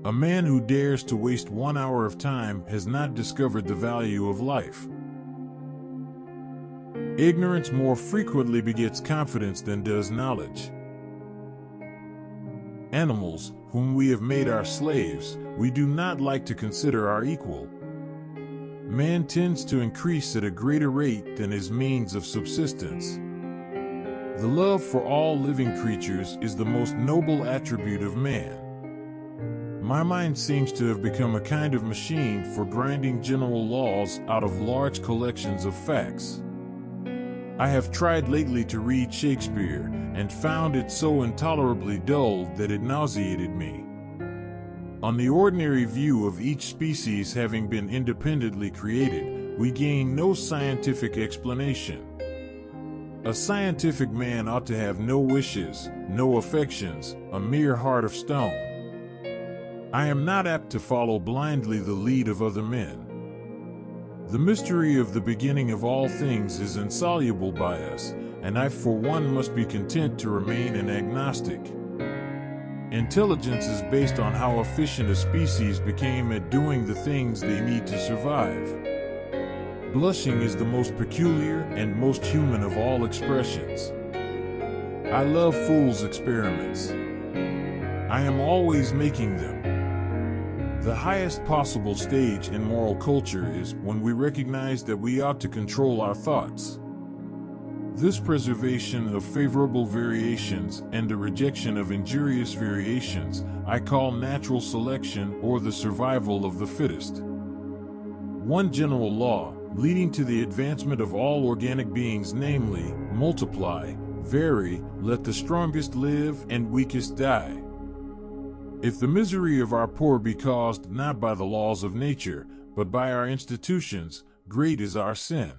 A man who dares to waste 1 hour of time has not discovered the value of life. Ignorance more frequently begets confidence than does knowledge. Animals, whom we have made our slaves, we do not like to consider our equal. Man tends to increase at a greater rate than his means of subsistence. The love for all living creatures is the most noble attribute of man. My mind seems to have become a kind of machine for grinding general laws out of large collections of facts. I have tried lately to read Shakespeare, and found it so intolerably dull that it nauseated me. On the ordinary view of each species having been independently created, we gain no scientific explanation. A scientific man ought to have no wishes, no affections, a mere heart of stone. I am not apt to follow blindly the lead of other men. The mystery of the beginning of all things is insoluble by us, and I for one must be content to remain an agnostic. Intelligence is based on how efficient a species became at doing the things they need to survive. Blushing is the most peculiar and most human of all expressions. I love fools' experiments. I am always making them. The highest possible stage in moral culture is when we recognize that we ought to control our thoughts. This preservation of favorable variations and the rejection of injurious variations I call natural selection, or the survival of the fittest. One general law, leading to the advancement of all organic beings, namely, multiply, vary, let the strongest live and weakest die. If the misery of our poor be caused not by the laws of nature, but by our institutions, great is our sin.